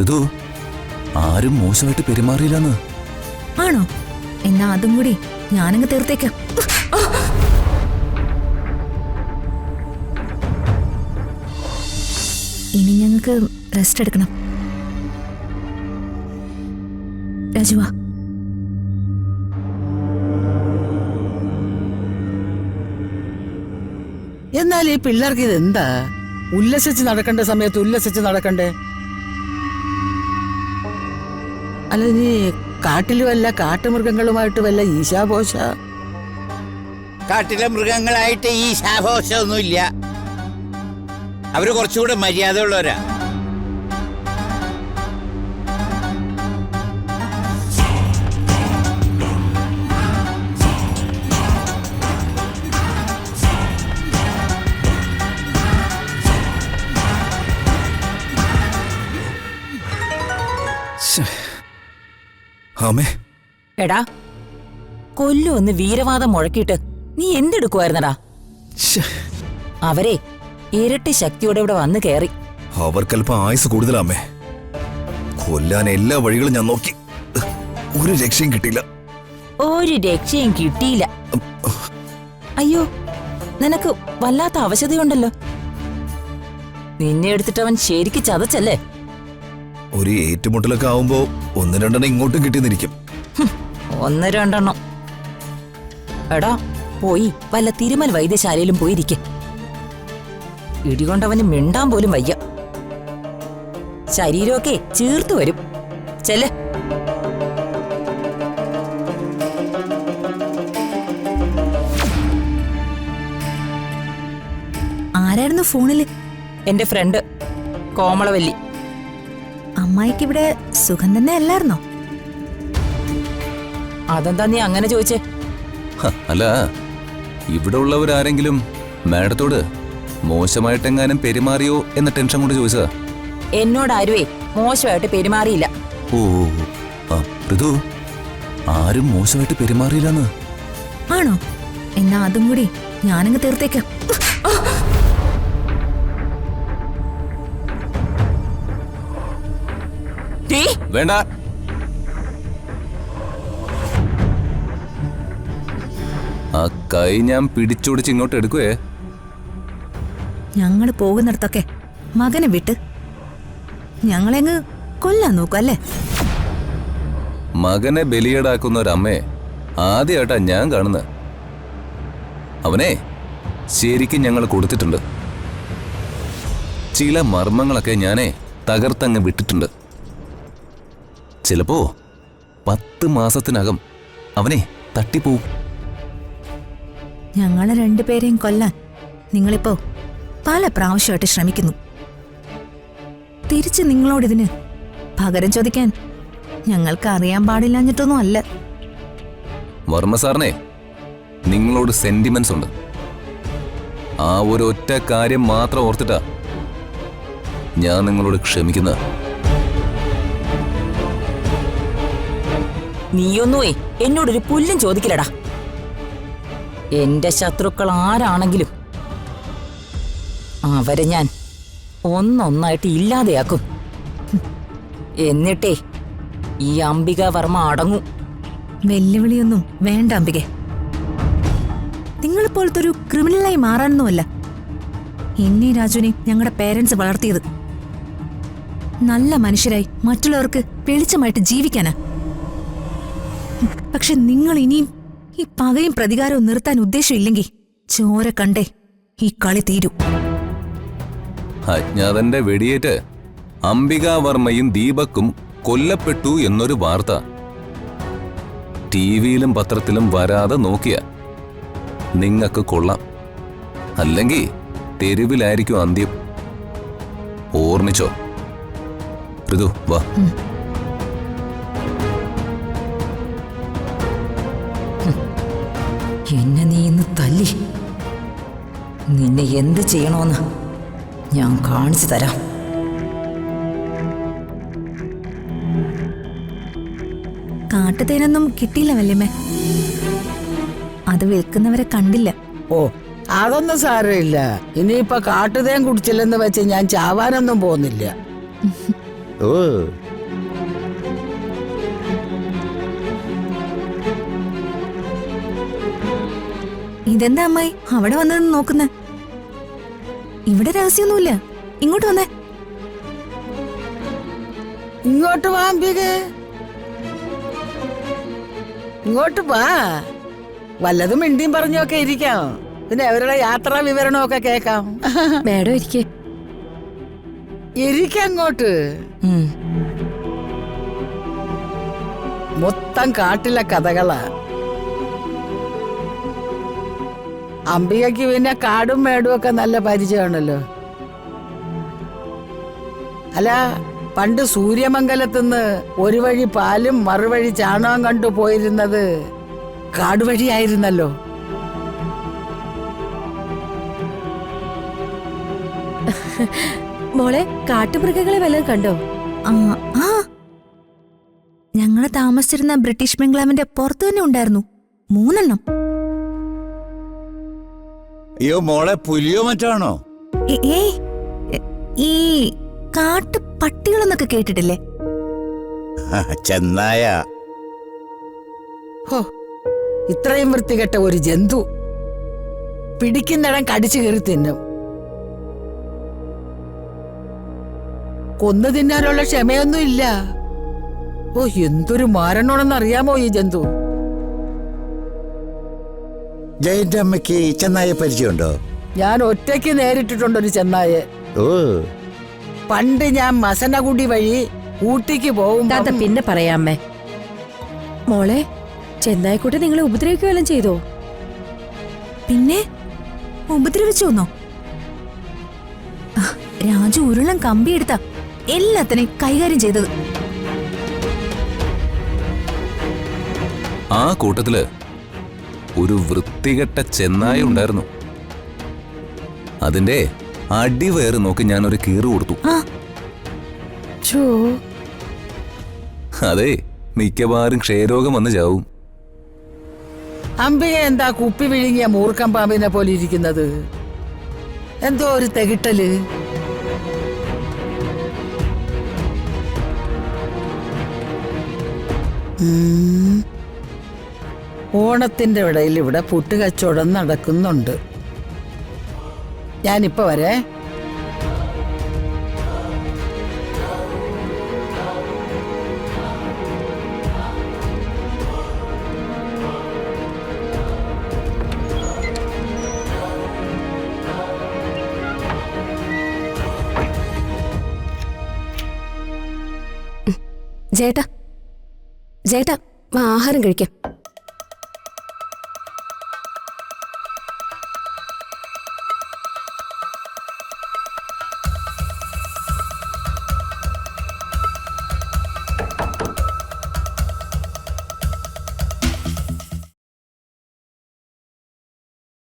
ഋതു ആരും മോശമായിട്ട് പെരുമാറിയില്ലെന്ന്. ആണോ? എന്നാ അതും കൂടി ഞാനങ്ങ് തീർത്തേക്കാം. ഇനി ഞങ്ങൾക്ക് റെസ്റ്റ് എടുക്കണം. രാജുവാ. എന്നാൽ ഈ പിള്ളേർക്ക് ഇതെന്താ? ഉല്ലസിച്ച് നടക്കേണ്ട സമയത്ത് ഉല്ലസിച്ച് നടക്കണ്ടേ? അല്ല, നീ കാട്ടില് വല്ല കാട്ടുമൃഗങ്ങളുമായിട്ട് വല്ല ഈശാഘോഷ? കാട്ടിലെ മൃഗങ്ങളായിട്ട് ഈശാഘോഷമൊന്നുമില്ല. അവര് കുറച്ചുകൂടെ മര്യാദ ഉള്ളവരാ. എടാ, കൊല്ലുവന്ന് വീരവാദം മുഴക്കിയിട്ട് നീ എന്തെടുക്കുവായിരുന്നടാ? അവരെ ഇരട്ടി ശക്തിയോടെ ഇവിടെ വന്ന് കയറി. അവർക്കല്പം ആയുസ് കൂടുതലാമേ. കൊല്ലാൻ എല്ലാ വഴികളും ഞാൻ നോക്കി, ഒരു രക്ഷയും കിട്ടിയില്ല. ഒരു രക്ഷയും കിട്ടിയില്ല. അയ്യോ, നിനക്ക് വല്ലാത്ത അവശതയുണ്ടല്ലോ. നിന്നെ എടുത്തിട്ടവൻ ശരിക്ക് ചതച്ചല്ലേ? ഒരു ഏറ്റുമുട്ടലൊക്കെ ആവുമ്പോ ഒന്ന് രണ്ടെണ്ണം ഇങ്ങോട്ടും കിട്ടിയെന്നിരിക്കും. ഒന്ന് രണ്ടെണ്ണം. എടാ, പോയി വല്ല തിരുമൽ വൈദ്യശാലയിലും പോയിരിക്കെ. ഇടികൊണ്ടവന് മിണ്ടാൻ പോലും വയ്യ. ശരീരമൊക്കെ ചീർത്തു വരും. ചെല്ല്. ആരായിരുന്നു ഫോണില്? എന്റെ ഫ്രണ്ട് കോമളവല്ലി. അമ്മായിക്ക് ഇവിടെ സുഖം തന്നെ അല്ലായിരുന്നോ? അതെന്താ നീ അങ്ങനെ ചോദിച്ചേ? അല്ല, ഇവിടെ ഉള്ളവരാരെങ്കിലും മാഡത്തോട് മോശമായിട്ടെങ്ങാനും പെരുമാറിയോ എന്ന ടെൻഷൻ കൊണ്ട് ചോദിച്ചതാ. എന്നോടാരുവേ മോശമായിട്ട് പെരുമാറിയില്ല. ഓ, ഋതു ആരും മോശമായിട്ട് പെരുമാറിയില്ലെന്ന്. ആണോ? എന്നാ അതും കൂടി ഞാനങ്ങ് തീർത്തേക്കാം. വേണ്ട, ആ കൈ ഞാൻ പിടിച്ചോടിച്ച് ഇങ്ങോട്ട് എടുക്കുവേ. ഞങ്ങള് പോകുന്നിടത്തൊക്കെ മകനെ വിട്ട് ഞങ്ങളെങ്ങ് കൊല്ലാൻ നോക്കും അല്ലേ? മകനെ ബലിയേടാക്കുന്ന ഒരമ്മയെ ആദ്യമായിട്ടാ ഞാൻ കാണുന്നത്. അവനെ ശരിക്കും ഞങ്ങൾ കൊടുത്തിട്ടുണ്ട്. ചില മർമ്മങ്ങളൊക്കെ ഞാനേ തകർത്തങ്ങ് വിട്ടിട്ടുണ്ട്. ചിലപ്പോ 10 മാസത്തിനകം അവനെ തട്ടിപ്പോവും. ഞങ്ങളെ രണ്ടുപേരെയും കൊല്ലാൻ നിങ്ങളിപ്പോ പല പ്രാവശ്യമായിട്ട് ശ്രമിക്കുന്നു. തിരിച്ച് നിങ്ങളോടിതിന് പകരം ചോദിക്കാൻ ഞങ്ങൾക്ക് അറിയാൻ പാടില്ലാഞ്ഞിട്ടൊന്നും അല്ല. വർമ്മ സാറിനെ നിങ്ങളോട് സെന്റിമെന്റ്സ് ഉണ്ട്. ആ ഒരു ഒറ്റ കാര്യം മാത്രം ഓർത്തിട്ടാ ഞാൻ നിങ്ങളോട് ക്ഷമിക്കുന്ന. നീയൊന്നുവേ എന്നോടൊരു പുല്ലും ചോദിക്കില്ലടാ. എന്റെ ശത്രുക്കൾ ആരാണെങ്കിലും അവരെ ഞാൻ ഒന്നൊന്നായിട്ട് ഇല്ലാതെയാക്കും. എന്നിട്ടേ ഈ അംബിക വർമ്മ അടങ്ങും. വെല്ലുവിളിയൊന്നും വേണ്ട അംബികെ. നിങ്ങളിപ്പോഴത്തെ ഒരു ക്രിമിനലായി മാറാനൊന്നുമല്ല എന്നെ രാജുവിനെ ഞങ്ങളുടെ പേരൻസ് വളർത്തിയത്. നല്ല മനുഷ്യരായി മറ്റുള്ളവർക്ക് വെളിച്ചമായിട്ട് ജീവിക്കാനാ. പക്ഷെ നിങ്ങൾ ഇനിയും ഈ പകയും പ്രതികാരവും നിർത്താൻ ഉദ്ദേശമില്ലെങ്കിൽ ചോര കണ്ടേ ഈ കളി തീരൂ. അജ്ഞാതന്റെ വെടിയേറ്റ് അംബികാവർമ്മയും ദീപക്കും കൊല്ലപ്പെട്ടു എന്നൊരു വാർത്ത ടിവിയിലും പത്രത്തിലും വരാതെ നോക്കിയ നിങ്ങക്ക് കൊള്ളാം. അല്ലെങ്കിൽ തെരുവിലായിരിക്കും അന്ത്യം. ഓർമ്മിച്ചോ? ഋതു വാ. എന്നെ നീ ഇന്ന് തല്ലി. നിന്നെ എന്ത് ചെയ്യണോന്ന് ഞാൻ കാണിച്ചു തരാം. കാട്ടുതേനൊന്നും കിട്ടിയില്ല വല്യമ്മേ. അത് വിൽക്കുന്നവരെ കണ്ടില്ല. ഓ, അതൊന്നും സാരമില്ല. ഇനിയിപ്പൊ കാട്ടുതേൻ കുടിച്ചില്ലെന്ന് വെച്ച് ഞാൻ ചാവാനൊന്നും പോകുന്നില്ല. ഓ ഇതെന്താ അമ്മായി അവിടെ വന്നതെന്ന് നോക്കുന്നേ? ഇവിടെ രഹസ്യമൊന്നുമില്ല. ഇങ്ങോട്ട് വന്നേ. ഇങ്ങോട്ട് വാ അംബികേ, ഇങ്ങോട്ട് വാ. വല്ലതും മിണ്ടിയും പറഞ്ഞൊക്കെ ഇരിക്കാം. പിന്നെ അവരുടെ യാത്രാ വിവരണമൊക്കെ കേക്കാം. മേഡം ഇരിക്കേ. ഇരിക്കങ്ങോട്ട്. മൊത്തം കാട്ടിലെ കഥകളാ. അംബികയ്ക്ക് പിന്നെ കാടും മേടും ഒക്കെ നല്ല പരിചയമാണല്ലോ. അല്ല, പണ്ട് സൂര്യമംഗലത്തുനിന്ന് ഒരു വഴി പാലും മറുവഴി ചാണകം കണ്ടു പോയിരുന്നത് കാടുവഴിയായിരുന്നല്ലോ. മോളെ, കാട്ടുമൃഗങ്ങളെ വല്ലതും കണ്ടോ? ആ ഞങ്ങള് താമസിച്ചിരുന്ന ബ്രിട്ടീഷ് ബംഗ്ലാവിന്റെ പുറത്തു തന്നെ ഉണ്ടായിരുന്നു 3 എണ്ണം. അയ്യോ മോളെ, പുലിയോ മറ്റാണോ? ഏയ്, ഈ കാട്ടു പട്ടികളെന്നൊക്കെ കേട്ടിട്ടില്ലേ? ചെന്നായ. ഹോ, ഇത്രയും വൃത്തികെട്ട ഒരു ജന്തു പിടിക്കുന്നിടം കടിച്ചു കയറി തിന്നും. കൊന്നു തിന്നാനുള്ള ക്ഷമയൊന്നും ഇല്ല. ഓ, എന്തൊരു മാരണമാണെന്ന് അറിയാമോ ഈ ജന്തു? ജയന്റെ അമ്മയ്ക്ക് ചെന്നായ പരിചയമുണ്ടോ? ഞാൻ ഒറ്റയ്ക്ക് നേരിട്ടിട്ടുണ്ടൊരു ചെന്നായെ. ഓ, പണ്ട് ഞാൻ മസനഗുഡി വഴി ഊട്ടിക്ക് പോകും. താത്ത പിന്നെ പറയാമേ. മോളെ, ചെന്നായിക്കോട്ടെ നിങ്ങളെ ഉപദ്രവിക്കുകയെല്ലാം ചെയ്തോ? പിന്നെ ഉപദ്രവിച്ചു വന്നോ? രാജു ഉരുളം കമ്പിയെടുത്ത എല്ലാത്തിനെയും കൈകാര്യം ചെയ്തത്. ആ കൂട്ടത്തില് ഒരു വൃത്തികെട്ട ചെന്നായ ഉണ്ടായിരുന്നു. അതിന്റെ അടിവയറ് നോക്കി ഞാനൊരു കീറ് കൊടുത്തു. അതെ, മിക്കവാറും ക്ഷയരോഗം വന്ന് ചാവും. അംബിക എന്താ കുപ്പി വിഴുങ്ങിയ മൂർഖം പാമ്പിനെ പോലെ ഇരിക്കുന്നത്? എന്തോ ഒരു തെകിട്ടല്. ഓണത്തിന്റെ ഇടയിൽ ഇവിടെ പുട്ടുകച്ചവടം നടക്കുന്നുണ്ട്. ഞാനിപ്പോ വരെ. ജേട്ടാ, ജേട്ടാ, വാ, ആഹാരം കഴിക്കാം.